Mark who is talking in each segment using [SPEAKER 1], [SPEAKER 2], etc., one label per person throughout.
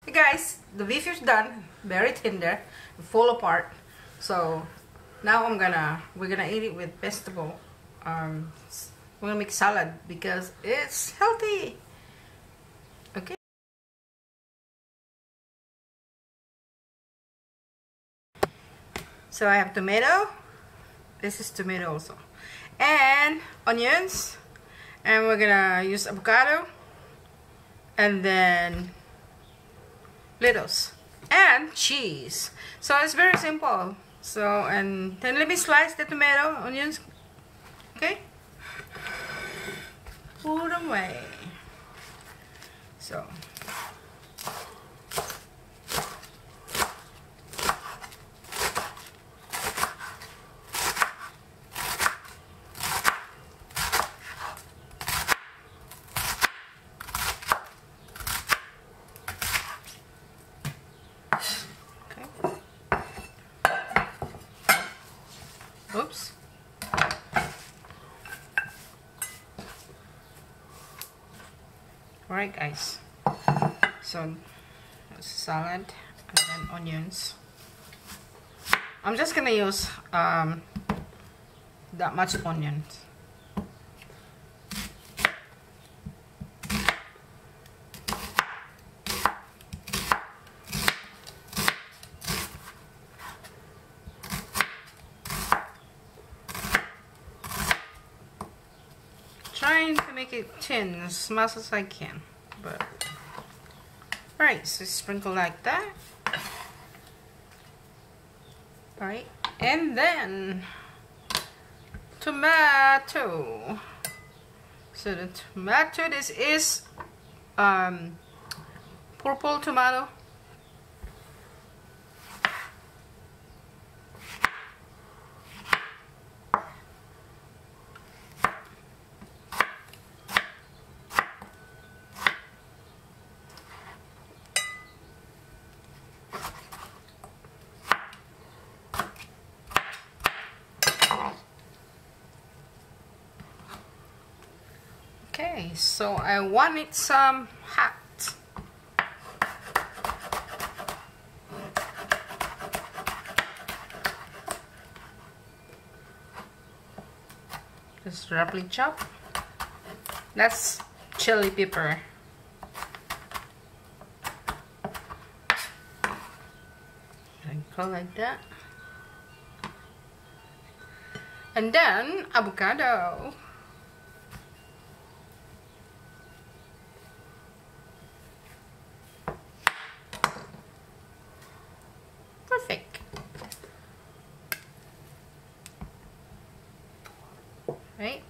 [SPEAKER 1] Hey guys, the beef is done, very tender, fall apart. So now we're gonna eat it with vegetable. We're gonna make salad because it's healthy. Okay. So I have tomato. This is tomato also, and onions, and we're gonna use avocado, and then lettuce and cheese. So it's very simple. So, and then let me slice the tomato, onions. Okay, put them away. So oops. Alright guys, so salad and then onions. I'm just gonna use that much onions. Trying to make it thin as much as I can, but right, so sprinkle like that. Right, and then tomato. So the tomato, this is purple tomato. Okay, so I want it some hot. Just roughly chop. That's chili pepper. Go like that. And then avocado. Perfect. Right?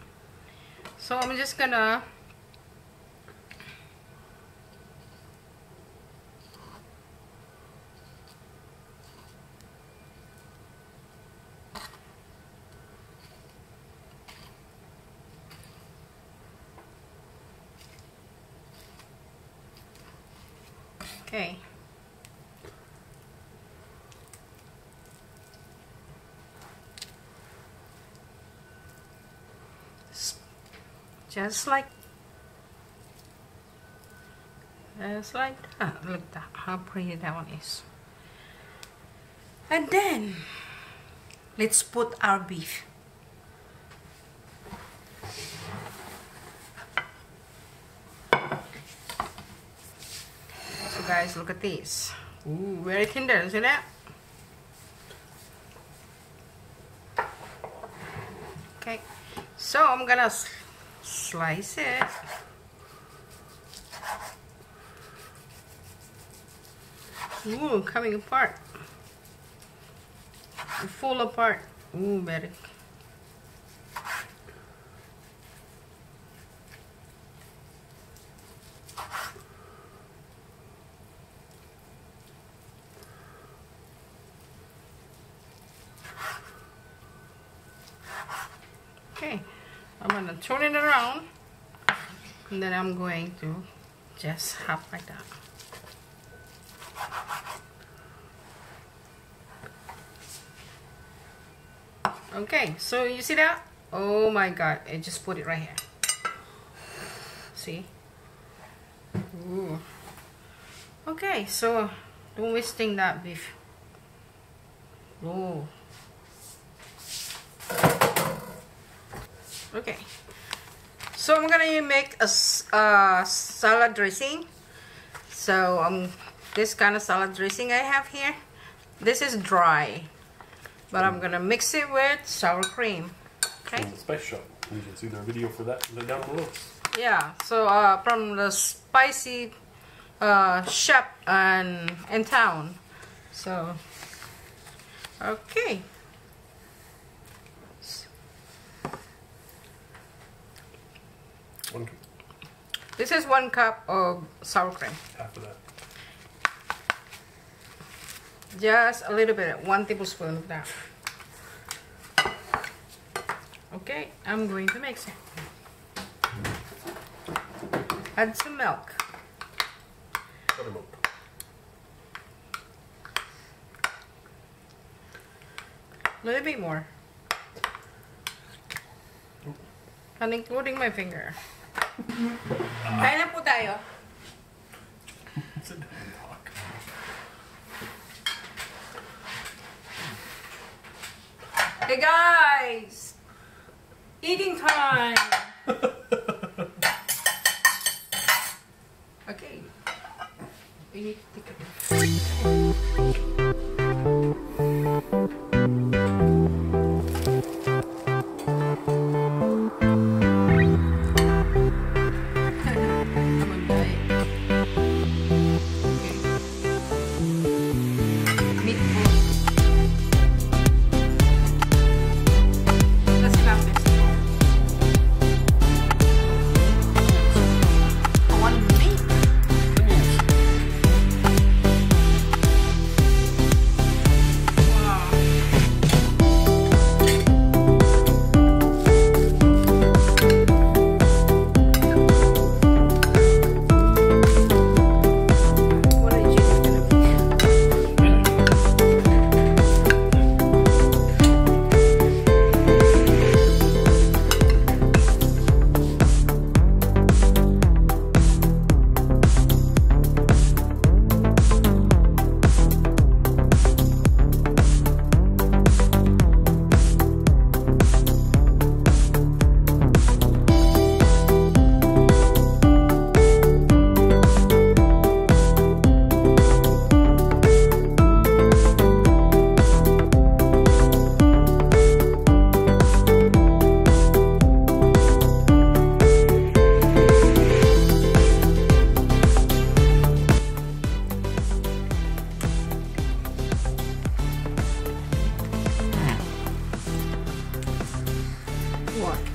[SPEAKER 1] So I'm just gonna okay. Just like that. Look at that, how pretty that one is. And then let's put our beef. So guys, look at this. Ooh, very tender, see that? Okay, so I'm gonna slice it. Ooh, coming apart. Fall apart. Ooh, very. Okay, I'm gonna turn it around, and then I'm going to just half like that. Okay, so you see that? Oh my god, I just put it right here. See? Ooh. Okay. Okay, so don't wasting that beef. Oh. Okay. So I'm gonna make a salad dressing. So this kind of salad dressing I have here. This is dry, but I'm gonna mix it with sour cream. Okay.
[SPEAKER 2] From the Spice Shop. You can see their video for that down below.
[SPEAKER 1] Yeah. So from the spicy shop in town. So okay. This is 1 cup of sour cream.
[SPEAKER 2] Half of that.
[SPEAKER 1] Just a little bit, 1 tablespoon of that. Okay, I'm going to mix it. Add some milk.
[SPEAKER 2] Buttermilk.
[SPEAKER 1] A little bit more. And including my finger. Kaya na po tayo.
[SPEAKER 2] Sit down and talk.
[SPEAKER 1] Hey guys! Eating time! Okay. We need to take a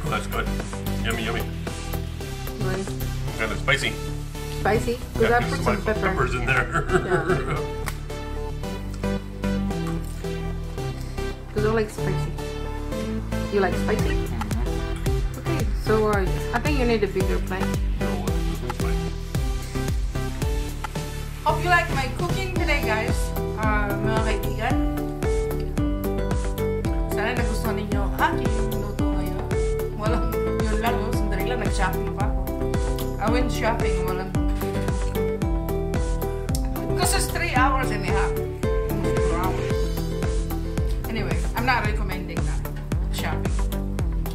[SPEAKER 2] Oh, that's good. Yummy, yummy.
[SPEAKER 1] Nice.
[SPEAKER 2] Kind of spicy.
[SPEAKER 1] Spicy? Because I put some pepper.
[SPEAKER 2] Peppers in there.
[SPEAKER 1] Because I like spicy. You like spicy? Okay, so I think you need a bigger plate. Hope you like my cooking today, guys. Mga kaibigan. Sana nagustuhan ninyo ang aking luto ngayon. Walang, yun lang, sandali lang, nag-shopping pa ako. I went shopping, walang. Because it's 3 hours and a half. Almost 4 hours. Anyway, I'm not recommending that. Shopping.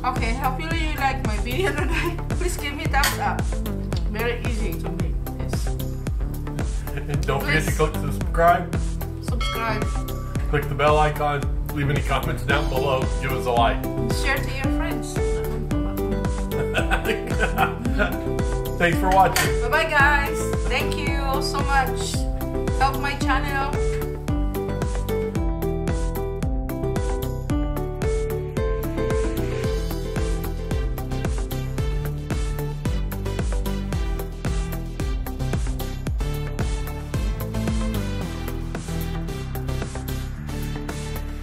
[SPEAKER 1] Okay, hope you really like my video today. Please give me a thumbs up. Very easy to make this.
[SPEAKER 2] And don't forget to click subscribe.
[SPEAKER 1] Subscribe.
[SPEAKER 2] Click the bell icon. Leave any comments down below. Give us a like.
[SPEAKER 1] Share to your friends.
[SPEAKER 2] Thanks for watching.
[SPEAKER 1] Bye bye guys. Thank you so much. Help my channel.